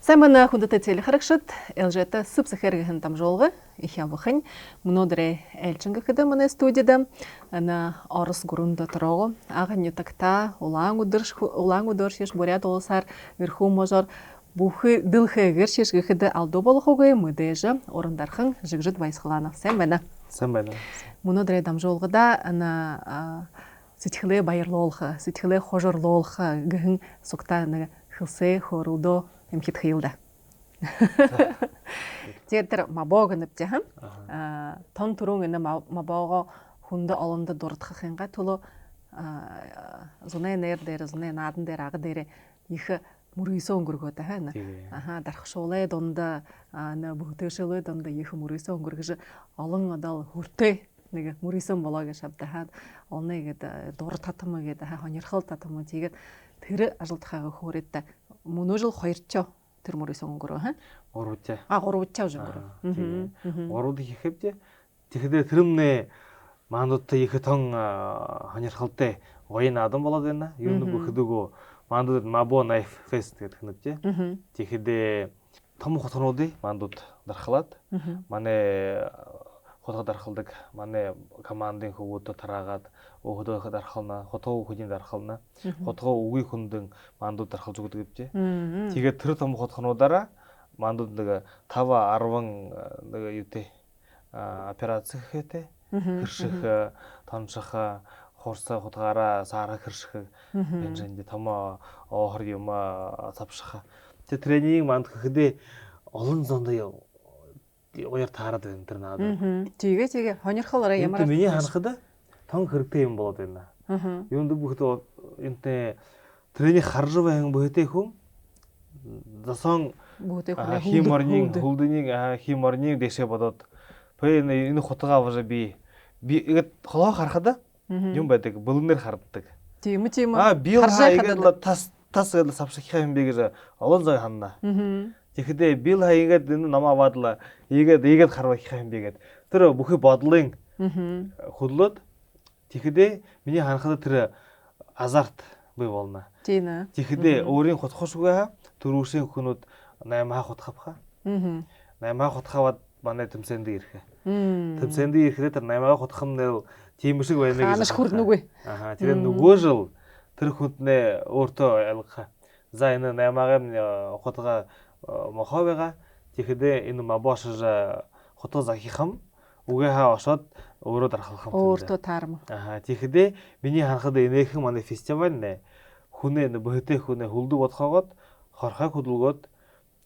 Саймана хүндэтэй цэли харагшид элжэта сыбсахэргэхэн дамжуулга их явахын өнөөдрөө ээлжинг гэхэд манай студиуд на орос гүрэнд дотроо аган ютагта улаан өдөрш бурят улсаар верхүү можор бүхий дылхээгэр шиш гэхэд алдуу болохгүй мэдээж орандархан жигжид баясгалана. Сайн байна. Өнөөдрөө дамжуулгада на сэтгэлээ баярлуулах, сэтгэлээ хожуурлуулах гэн сугта нэг хэлсэ хорудо имхит хилда. Зэтэр мабог нэптэхэн тон түрүүн энэ мабого хүндэ олондо дурдахынга тулу зунай нэр дээр зунай наадан дээр ага дээр их мөрөөсөө өнгөргөөд байна. Дархшуулаа дундаа бүгдөөшөлөө дундаа их мөрөөсөө өнгөргөж олон одол хүртээ нэг мөрөөсөн болоо гэж шавдахад оныг дур татам гэдэг хонирхол татам тийгээд тэр ажилтхайгаа хөөрөд мөнөжл хоёрчоо тэр мөрөөсөн өнгөрөө гурвчаа өнгөрөө. Гурвд хийхэд тэгэхдээ тэрмнэ маануудтай их тон хонирхолтой гоё наадам болоод байна. Юу нэг хөдөгөө маанууд мабо найф фест гэдэг нэвчээ. Тэгэхдээ том хотгонуудыг маанууд дархлаад манай хотгод дархалдаг манай командын хөвгүүдө тараагаад өөхөдөө дархална, хотгоо хөдийн дархална, хотгоо үгүй хүндэн маандууд дархалж өгдөг гэвчээ. Тэгээд тэр том хотгонуудаараа маандууд нэг 5-10 нэг юутэй операц хийхтэй хэрших, тонших, хурцаа хотгаараа саараа хэрших энэ том оохор юм цавших. Тэгээд тренинг маанд гэхдээ олон зондоо оёр таарад байна тэр наад. Тэгээ хонирхолоо ямар миний ханахад тон хэрэгтэй юм болоод байна. Юунд бүхд энтэй тренинг харж байгаа бүхэтэй хүн засон химорниг хөлдөнийг дэшээ бодоод энэ хутгаа аваа би ингээд холоо харахад юм байдаг бөлгнэр харддаг. Тийм. Би харжаад тас гэдэл савшихаа юм би гэж олон зой ханна. Тэгэхдээ бил хаягээд энэ ном аваадла ийгээд харвах юм би гээд тэр бүхий бодлын хөдлөөд тэгэхдээ миний ханахад тэр азарт бий болно. Тийм. Тэгэхдээ өөрийн хотхошгүй төрүүшийн хүнүүд 8 хотхавха. 8 хотхаваад манай төмсөнд ирэхэ. Төмсөнд ирэхдээ тэр 8 хотхам нэр тийм шиг байна гэж. Ханаш хүрнүгүй. Тэгээд нөгөө жил тэр хүнднээ өөртөө ялгах. За энэ 8-аагийн хотгаа моховега тэгэхдээ энэ мабошж хотоо захихам үгээхаа ошоод өөрөө дарахлах юм. Өөртөө таарм. Тэгэхдээ миний ханахад энэхэн манай фестивал нэ хүнээ бөтэ хүнээ хөлдөг бодхоогоод хорхойг хөдөлгөөд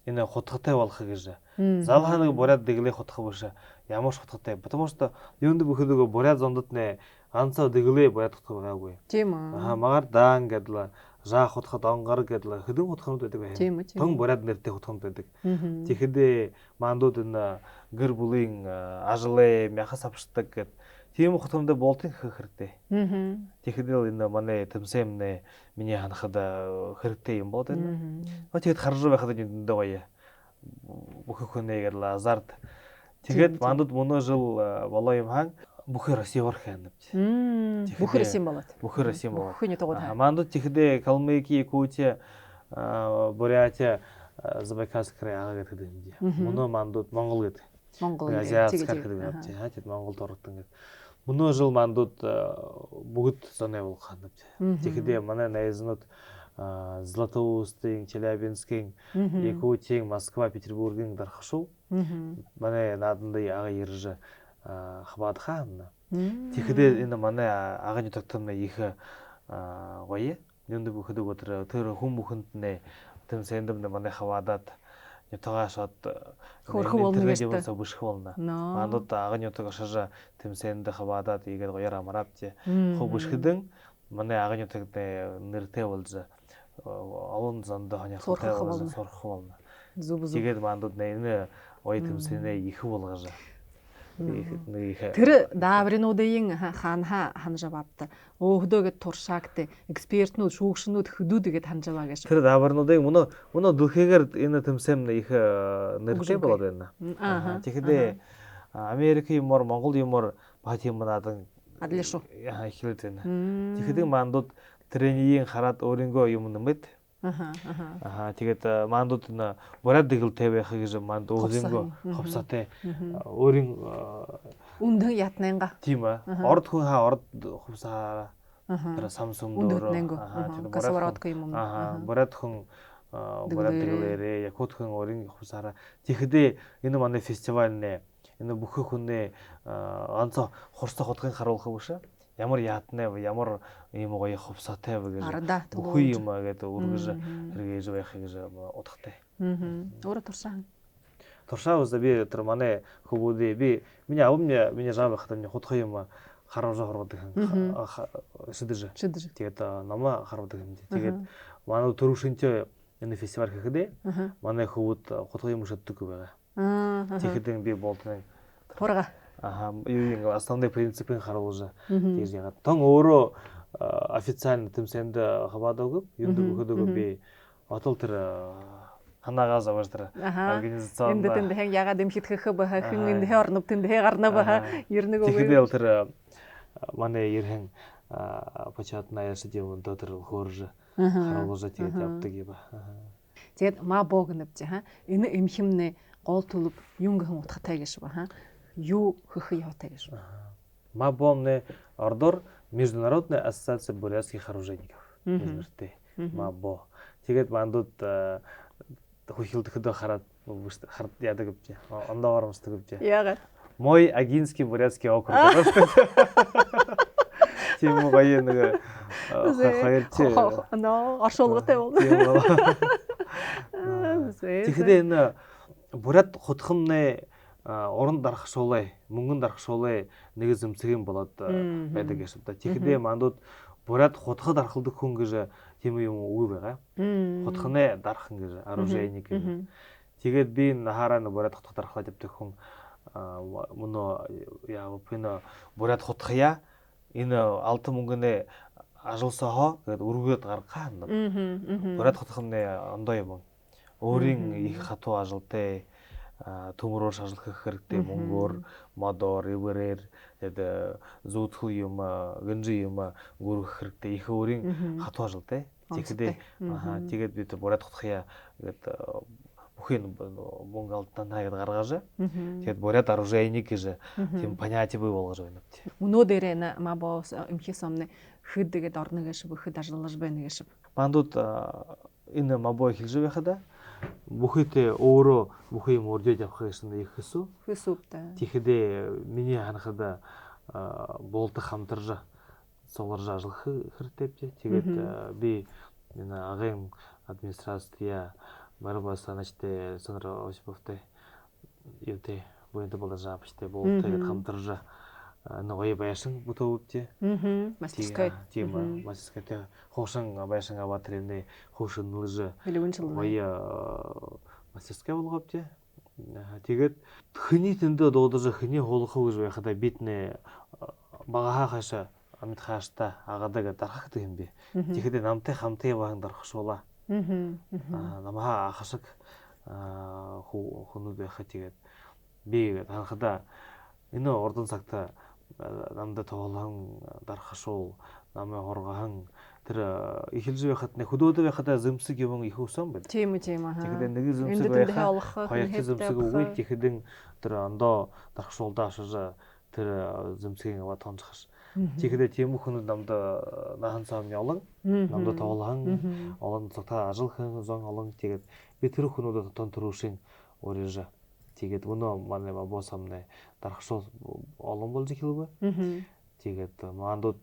энэ хотготой болох гэж. Залханыг буряд дэглэх хотхоо биш. Ямар ч хотготой. Потому что юунд бүхэлдөө буряд зондод нэ ганцаа дэглээ буряд хотгоо байгаагүй. Тийм үү. Магаар даан гэдла жаах хотход онгар гэдла хэдэн хотхонууд байдаг байх. Тон буряд нэртэй хотхонууд байдаг. Тэгэхдээ маандууд энэ гэр бүлийн ажлаа мяхас авчдаг гэд тийм хотхонд болтын хэрэгтэй. Тэгэхдээ энэ манай төмсөмнэ миний ханахад хэрэгтэй юм бод байна. Тэгэд харж байхад энэ гоё. Бүх хүнээ гэдла азарт. Тэгээд маандууд мөнөө жил болоо юм хаан бүхэр Россиор ханав. Бүхэр Россиин болоод. Бүхэр Россиин болоод. Бүхний тогод. Маандууд тэгэхдээ Калмыкия, Якутия, Бурятия, Забайкальская ага гэдэг юм. Мөнөө маандууд Монгол гэдэг. Монгол Азиатск гэдэг юм. Тэгээд Монголд ордог ингээд. Мөнөө жил маандууд бүгд зоноо болох ханав. Тэгэхээр манай найзнууд Златоустын, Челябинскийн, Якутийн, Москва, Петербургийн дарахшуу. Манай нааданд ага ирж хаваадхаана. Тэгэхээр энэ манай агын доктор их гоё. Юунд бүхэд өдөр тэр хүн бүхэнд нэ тэм сэндэмд манай хаваадаад ятгаашод хөрхөн бүшх болно. Манууд агын ятгаа шажа тэм сэнд хаваадаад игээд гоёр амраач. Хөө бүшхэдэн манай агын ятгад нэртэй болж олон зонд хоньхолтой сурах болно. Тэгээд маандууд энэ гоё тэм сэнэ их болгож. Тэр дааврынуудын ханжаваад өөхдөөгээд туршаагт экспертнүүд шүүгчнүүд хөдөөдөгээд ханжаваа гэж. Тэр дааврынуудыг мөнө дүлхийгээр энэ төмсөм их нэртэй болоод байна. Тэгэхээр Америк юмор, Монгол юмор бат юм надан адлишуу. Эхлээд байна. Тэгэхээр маандууд тренинг хараад өөрийнхөө юм нэмэд Тэгээд мандууд н бурад дэглэлтэй байх гэж манд өөрөнгөө ховсаатай өөрийн үнэн ятнанга. Тийм орд хүн орд ховсаа тэр самсум дөөрөө касаваротко юм. Бурад хүн бурад дэглээрээ якут хүн өөрийн ховсаараа тэгэхдээ энэ манай фестиваль нэ энэ бүх хүнээ ганцаа хурцтай хотгын харуулах биш ямар яатнаа ямар юм гоё ховсаатай вэ гэж бүх юм гэдэг үргэж хэрэгэж байх гэж утгатай. Өөрөө туршаа үсэ би тэр манай хөвгүүдээ би миний аав миний жаа байхдаа миний хутга юм харуулж хоргодог юм шидэж. Тэгээд намаа харуулдаг юм. Тэгээд манай төрөвшөнтэй энэ фестиваль гэхэд манай хөвгүүд хутга юм шиддэг байгаа. Тэгэхээр би болдны хурга юу основной принципын харуулж тийж ягаад тон өөрөө официально тэмцээнд хаваадаг юм өгдөг би отол тэр ханаагаас аваад тэр организацион энд хэн ягаад юм хитгэх бах хэн энэ орнод тэнд гарна бах ернэг өгөө тэгэхээр тэр манай ерхэн початная ясдив дотор хөөрж харуулж тэгээд явдаг юм. Тэгээд ма богнавч энэ эмхэмнэ гол төлөв юнгхэн утгатай гэж ба юу хөх яатай гэж. МАБО ордор Международная ассоциация бурятских оружейников. МАБО. Тэгээд мандууд хөхилдэхэд хараад яадаг гэж. Ондоо оромсдог гэж. Яагаад? Мой Агинский бурятский округ. Тийм гоё нэг хоёр чи. Оршуулгатай бол. Тэгэхээр энэ бурят хутгамны уран дарах шуулаа, мөнгөн дарах шуулаа нэг зэмцгийн болоод байдаг гэсэн та. Тэгэхээр мандууд бурят хутгад дарахладаг хүн гэж тийм юм үгүй байгаа. Хутганы дарах гэж оружейник гэж. Тэгээд би хараа бурят хутгад дарахлаад явдаг хүн мөнөө яа пино бурят хутгая энэ алтан мөнгөнэ ажуулсаахоо гэдэг өргөд гаргахаа. Бурят хутганы ондоо юм. Өөрийн их хатуу ажилтай төмөрөөр шашлах хэрэгтэй мөнгөөр модоор эвэрээр тэгээд зүүдхүү юм гэнжи юм гөрөх хэрэгтэй их өөрийн хатуу ажилтай. Тэгээд бид бурят хутгая гэдэг бүхэн мөнгө алдтанаа гэдээ гаргаж. Тэгээд бурят оружейник гэж тийм понятие бий болгож байна. Өнөө дээр энэ мабо эмхи сомны хэд гэдэг орно гэж бүхэд ажиллаж байна гэж. Бандууд энэ мабо хэлж байхад бүхэт өөрөө бүхэн юм урдж явах гэсэн их хэсүү. Хэсүүтэй. Тэгэхдээ миний ханахад буулдах хамтарж цугларж ажиллах хэрэгтэй. Тэгээд би энэ агын администрация барбас саначтай сонор осиповтэй юутэй бүэнд болж авчтай буулдад хамтарж нөгөө байшин бүтөөвч. Мастерская. Тийм мастерская хоошин байшин аваад тэрний хоошин нүж гоё мастерская болгоовч. Тэгээд хний тэндээ дуудаж хний хуулах гэж байхад бид нэ багаа хаашаа амьд хааштай агадаг дарахдаг юм би. Тэгэхэд намтай хамтын баган дарах шуула. Намаа хашиг хүнүүд байхад тэгээд би харахад энэ ордон цагта намда тоглоом дарах шуу намын хоргоон тэр эхэлж байхад нэ хөдөөд байхад зэмсэг юм их өсөн байна. Тийм. Тэгэхээр нэг зэмсэг байхад хоёр зэмсэг өгөөд тэгэхэд тэр ондоо дарах шуулдаа ашиж тэр зэмсгийн аваад тонцохш. Тэгэхээр тийм хүмүүс намда нахан цаамны олон намда тоглоом олон цагта ажиллах зон олон тэгээд би тэр хүмүүсд тон төрөвшин өөрөж тэгээд өнөө манай мабо самны дарахшул олон болж эхэлв. Тэгээд мандууд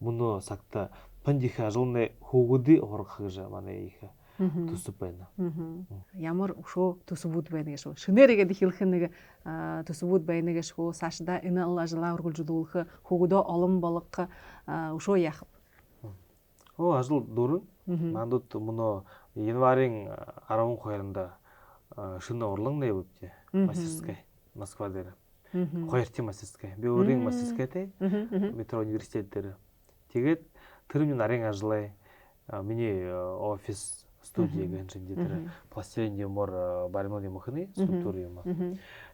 мөнөө цагта пандих ажуулны хөөгөдий хоргох гэж манай их төсөв байна. Ямар өшөө төсөвүүд байна гэж. Шөнээргээд ихэлх нэг төсөвүүд байна гэж хөө цаашдаа энэ ажлаа үргэлжлүүлэх хөөгдөө олон болгох өшөө яах. Ажил дөрөв. Мандууд мөнөө январын 12-нд шөнө урлан нэввэ. Мастерская Москва дээр. Хоёр тийм мастерская. Би өөрийн мастерскаятай метро университет дээр. Тэгээд тэр минь нарын ажлаа миний офис студия гэж энэ пластилин юмор баримны мөхний скульптур юм.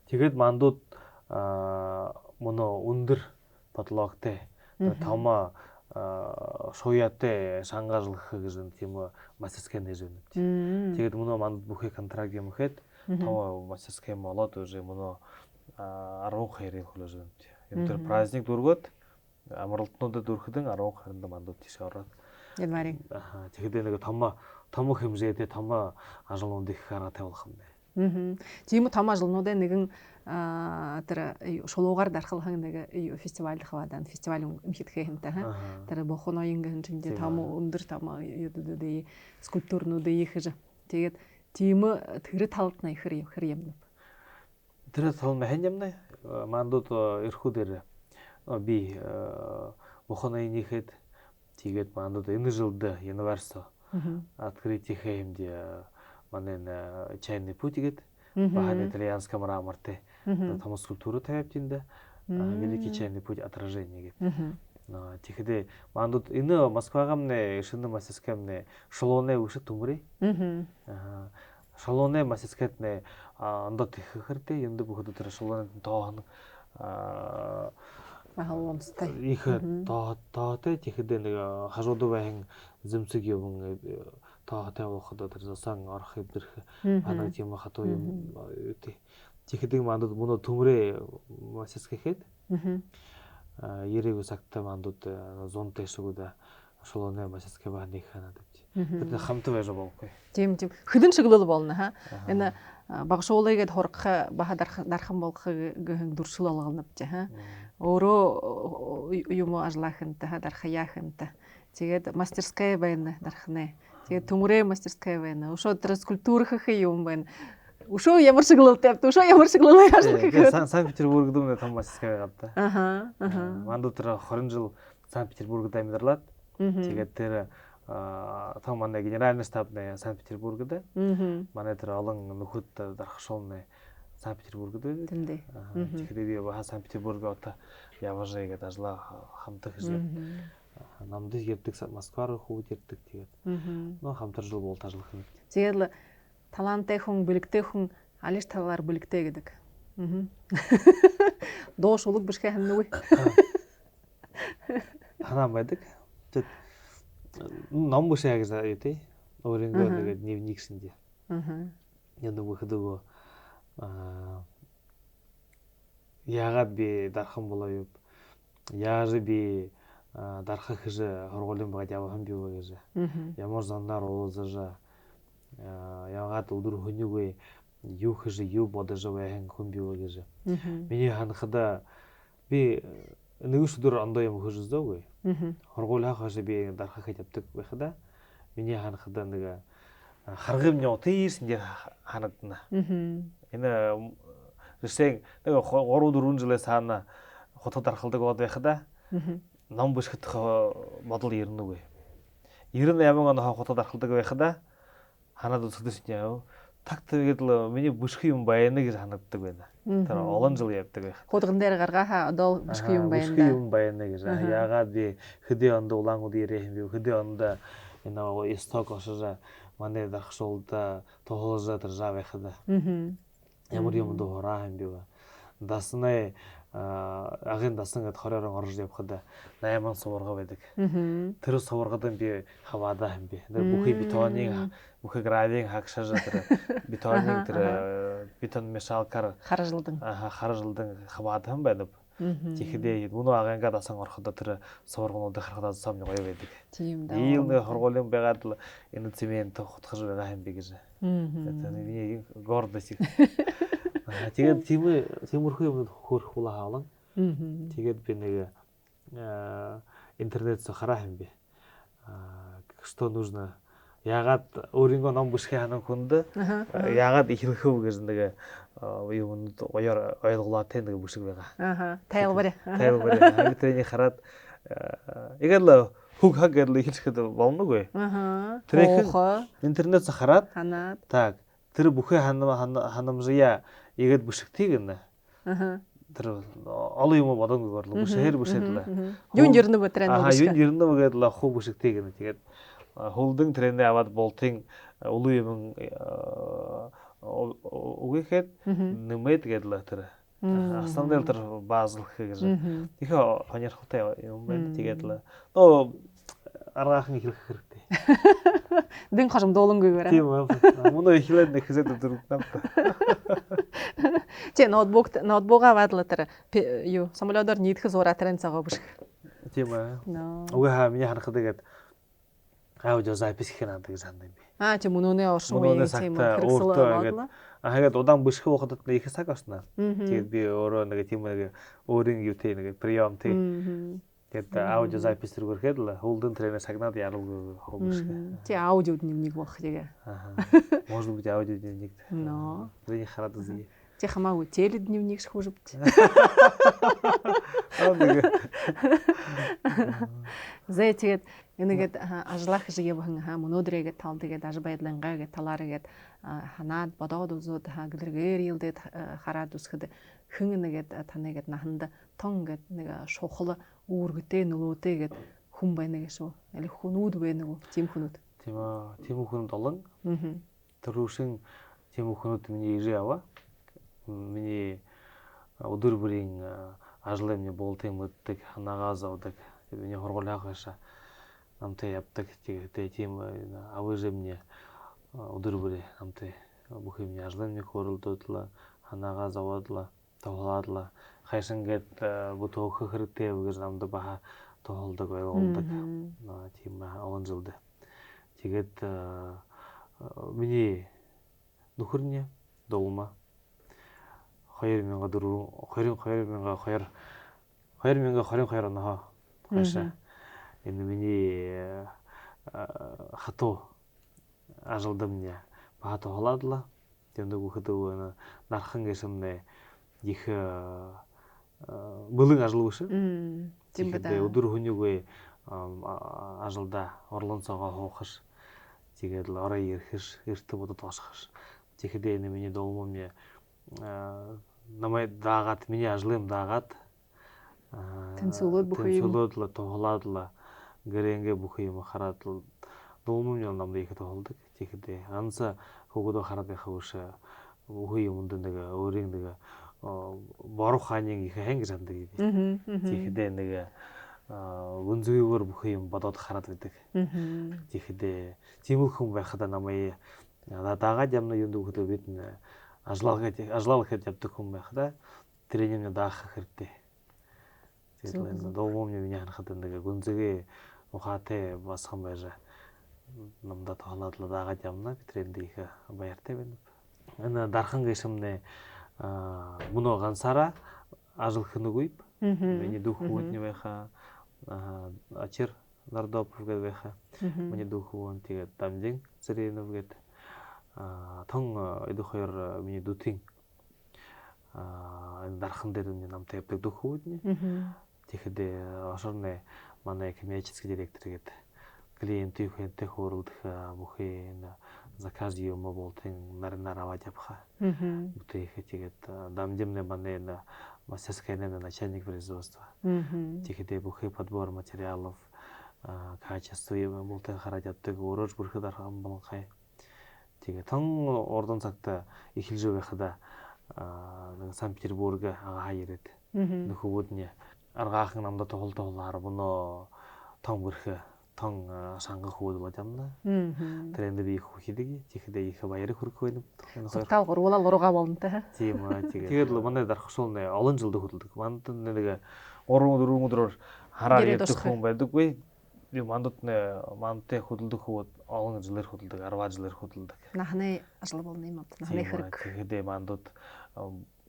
Тэгээд мандууд мөнөө өндөр подлогтой тома шуяатай шангарлах гэсэн тийм мастерская нэрнэ. Тэгээд мөн манд бүхий контракт юм хэд том мастерская болоод уже мөн 12 хөлөөж байна. Энэ төр праздник дөргөөд амралтнуудад өрхөдөн 12 мандууд тийш ороод. Январь. Тэгэхээр нэг том хэмжээтэй том ажлууд их хараа тавилах юм байна. Тийм том ажлуудын нэгэн тэр шулуугаар дархалхан нэг фестиваль хаваадан фестиваль өмхитгэх юмтай тэр бохон оюнгын хэмжээ том өндөр том юудад скульптурнууд ийхэж тэгээд тийм тэр талд нь ихэр юм. Тэр талд нь хэн юм мандууд эрхүүдэр би бохон оюныхэд тэгээд мандууд энэ жилд январьс открытие хэмдэ манай чайны путигэд баханы итальянская мрамортэй том скульптуру тавьж инда великий чайный путь отражение гэдэг. Тэгэхээр мандууд энэ Москвагамны шинэ мастерскамны шулууны өшөт төмөрий. Шулууны мастерскатны ондод ихэрдээ энэ бүхэд тэр шулууны тоон Ахалмстай. Их тоотой тэгэхдээ нэг хажууд байхын зэмцэг юм тоотой болоход тэр сан орох хэвдэрх банаг тийм хатуу юм үү. Тэгэхдээ мандууд мөн төмрөө мастерскахэд 90 цагтай мандууд 100 тэшгүүд шулууны мастерская баныг ханаад авч. Тэр хамт байж байгаа байхгүй. Тийм хөдөн шиглэл болно Энэ багшуулыгээд хурах баха дархан болгох гэн дүршил алгалнав чи Өөрөө юм ажлахынтай дархаяахынтай. Тэгээд мастерская байна дархнаа. Тэгээд төмрөө мастерская байна. Өшөө тэр скульптурх юм байна. Өшөө ямар шиглэлтэй авт өшөө ямар шиглэлээ яашлах. Санкт-Петербургд өмнө том мастерская гадаа. Мандууд тэр 20 жил Санкт-Петербургд амьдарлаад тэгээд тэр том манай генеральный штабны Санкт-Петербургд манай тэр олон нөхөд дархшуулны Санкт-Петербургд байдаг. Тэгэхээр би баха Санкт-Петербург одоо явж игээд ажлаа хамтах гэж намдыг явдаг Москва руу хүүд ирдэг тэгээд нөө хамтар жил болт ажиллах юм. Тэгэл таланттай хүн бэлэгтэй хүн алиш таваар бэлэгтэй гэдэг. Доо шулуг бишгэ хэмнэвэ. Ханаа байдаг. Тэгэд ном бишээ гэж юу тий. Өөрөнгөө нэгэд нэвник шиндээ. Яг нэг хөдөгөө яагаад би дархан болоо юу? Яаж би дархах гэж хоргуулын багад явах юм бэ гэж. Ямар занаар уулзаж яагаад өдөр хөнийгүй юу хийж юу бодож байгаа хүн бий вэ гэж. Миний ханахада би нэг өдөр ондоо юм хийж зөөгүй. Хоргуул хахаш би дархах гэж явдаг байхада миний ханахада нэг харгам нётээс ингэ ханагдана. Энэ жишээ нэг 3-4 жилээс хаана хотод дархалдаг бод байхада ном бишгэх бодол ирнэгүй. 98 он хотод дархалдаг байхада ханаад үзэхдээ яав. Такт тэгээд л миний бишх юм байна гэж ханагддаг байна. Тэр олон жил явдаг байх. Худган дээр гаргахаа одоо бишх юм байна. Бишх юм байна гэж. Яагаад би хөдөө онд улаангууд ирэх юм бэ? Хөдөө онд энэ сток ошоо манай дархшуулда тоолжоо тэр жаа байхада. Ямар юм дуураа юм бэ? Даснаа агын дасан гэд 20 орж явхад 8 суварга байдаг. Тэр суваргад би хаваада юм би. Тэр бүхий бетоныг бүхий гравийг хагшааж тэр бетоныг тэр бетон мешалкаар харажлдан хаваад юм байна. Тэгэхдээ мөн аганга дасан ороход тэр суваргнуудыг харахад сам гоё байдаг. Тийм да. Ийм хоргуулын байгаад л энэ цемент хутгаж байгаа юм би гэж. Тэгээд гордость. Тэгээд тиймэрхүү юмд хөөрөх улаа хаалan. Тэгээд би нэг интернет хараа юм би. Что нужно? Ягаад өөрийнхөө ном бишхээ ханах хүнд ягаад ихэрхүү гэж нэг юмд гоёор ойлголоотой нэг бүшиг байгаа. Тайлбар. Хамтны хараад ягэл хөг хаг гэж хэлэхэд болноггүй. Тэр интернет хараад так тэр бүхий ханамжия игээд бүшигтийг нэ. Тэр олон юм бодонгоор л бүшээр бүшэдлээ. Юун жирнэг өдрөө бүшиг. Юун жирнэг гэдэг л хуу бүшигтийг нэ. Тэгээд хөлдөн тренээ аваад болтын улуу юм үгээхэд нэмээд гэдэл тэр Основной тэр базал гэж. Тэгэхээр хоньорхолтой юм байна. Тэгээд л нөө аргаахан их хэрэгтэй. Дэн хашим доолонгүйгээр. Тийм үү. Мөн ихлээд нэхсэд дөрөвдөн. Чи ноутбука бадлаа тэр юу самолёдоор нийтгэх зураа тэрэн цагаа бүшг. Тийм үү. Угаа миний харахад тэгээд аудио запись хийх надад санаа юм би. Чи мөнөний оршин үеийн тийм хэрэгсэл. Хагаад удаан бүшг ухадад их цаг орсноо. Тэгээд би өөрөө нэг тийм нэг өөрийн юу тий нэг прием тий. Тэгээд аудио запись рүүгээр л холдон тренер сагнаад яруу хөвмөш. Чи аудио дневник болох тэгээ. Может быть аудио дневник. Но. Зэний хараад үзье. Чи хамаагүй теле дневник шхүүжбч. Зэ тэгээд энэгээд ажлах шиг явхан мөнөөдрээгээ тал тэгээд аж байдлангаа талааргээд ханаад бодоод үзүүд гэлэргээр илдээд хараад үсгэд хэн нэгээд танайгээд наханд тон гэд нэг шухал үүргэтэй нөлөөтэй гэд хүн байна гэж шүү. Али хүнүүд байна уу? Тим хүнүүд. Тийм ээ. Тим хүнүүд олон. Тэрүүшин тим хүнүүд миний ирээ аваа. Миний өдөр бүрийн ажлын миний болтын мэддэг ханаагаа зовдөг. Миний хоргол хаашаа намтай явдаг. Тэгээд тийм авъя миний өдөр бүрийн намтай бүх юм ажлын миний хөрөлдөдлөө ханаагаа зовоодлоо тоглоодлоо хайшангээд бүтөөх хэрэгтэй гэж намд баха тоглодог байгуулдаг. Тийм олон жилдээ. Тэгээд миний нөхөрний дуулма 2022 оноо хашаа энэ миний хатуу ажлдан мне баха тоглоодлоо. Тэгээд нөгөөхдөө нархан гэсэмнэ их бэлэн ажил биш. Тийм бай. Өдөр хүнийгүй ажилда орлонцоогоо хуухаш. Тэгээд л орой ирэхш, эртэ бодод госхош. Тэгэхээр энэ миний дуулмын намайг даагаад миний ажлын даагаад тэнцүүлээд бүх юм тэнцүүлээд тоглоод л гэрэнгээ бүх юм хараад л дуулмын намд их тоглодог. Тэгэхээр анса хөгөөдөө хараад байхаа биш бүх юм өндөө нэг өөрийн нэг борох хааныг их хангиж хандаг юм. Тэгэхээр нэг гүнзгийгээр бүх юм бодоод хараад байдаг. Тэгэхээр тийм хүн байхад намайг даагаад ямна юм дөхөд бид ажлаагаад явдаг хүн байхад тэрийг нь даах хэрэгтэй. Тэгэхээр дуулмын миний харахад нэг гүнзгий ухаатай басхан байж намдаа тоглоод л даагаад явна. Тэрэнд их баяртай байна. Энэ дархан гэсэмнэ мөнөө гансараа ажил хөнөгүй. Миний дүүх хүүдний байхаа ачир нардоп гэдэг байхаа. Миний дүүх хүүн тэгээд дамжин зэрэнэв гэдэг тон эдэх хоёр миний дүүтийн энэ дархан дээр намтай явдаг дүүх хүүдний. Тэгэхээр ошорны манай коммерческий директор гэдэг клиентийн хэнтэй хөөрөлдөх бүхий энэ заказ юм болтын нарнаар аваад явхаа. Бүтээхэ тэгээд дамжимны манай энэ мастерская начальник производства. Тэгэхээр бүхий подбор материалов качество юм болтын хараад явдаг өөрөөр бүрхэд архан болгохай. Тэгээд тон ордон цагта эхэлж байхад нэг Санкт-Петербург агаа ирээд нөхөвөдний аргаахан намда тоглолоор боноо тон бүрхэ тон сангах хүүд бодамна. Тэрэнд би их хийдэг. Тэгэхээр их баяр хүрэх байна. Тал гурвуулаа луруугаа болонтой. Тийм аа. Тэгээд л манай дархшуулны олон жилд хөдөлдөг. Манд нэг 3-4 өдрөөр хараад яддаг хүн байдаггүй. Би мандтай хөдөлдөг хүүд олон жилээр хөдөлдөг, 10 жилээр хөдөлдөг. Нахны ажил болно юм уу? Нахны хэрэг. Тэгээд мандууд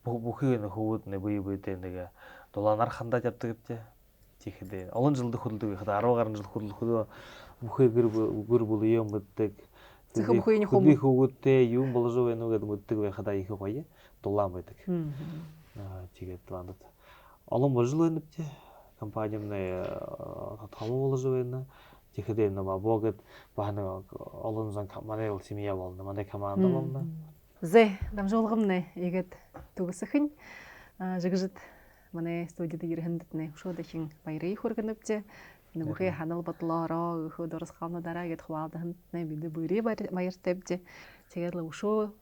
бүхий хүүд нэг бие биедээ нэг дулаанаар хандаад явдаг гэдэг. Тэгэхээр олон жилд хөдөлдөг байхад 10 гаруй жил хөдөлгөхөө бүхий гэр бүл юм мэддэг. Зөвхөн бүхийний хөвгүүдтэй юм болж байна уу гэдэг мэддэг байхад их гоё дулаан байдаг. Тэгээд бандад олон болж байна гэдэг. Компанийн том болж байна. Тэгэхээр энэ богод баана олон зан манай ул семья болно. Манай команда болно. Зэ дамжуулгамнэ игээд төгсөхин жигжид манай студид ирэхэндэтнэ шууд ихэн баярыг хүргэнэвчээ. Нүхээ ханал бодлоороо өхөө дурсгална дараа гэд хуваалдахнэ бид бүрий баяртай бжээ. Тэгээд л өшөө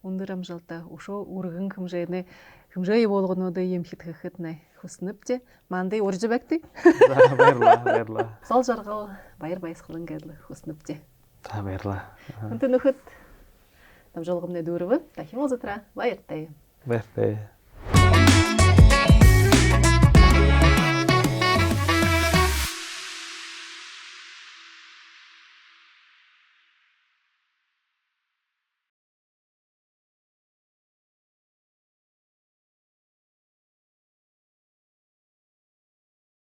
өндөр амжилттай өшөө үргэн хэмжээ болгонууд юм хитгэхэд нэ хүснэвчээ манды уржбагти баярлаа. сол жаргал баяр баясгалан гэдэл хүснэвчээ За баярлаа. өнтө нөхөд дамжуулгамны дөрөв дахин узатра баяртай Баяртай.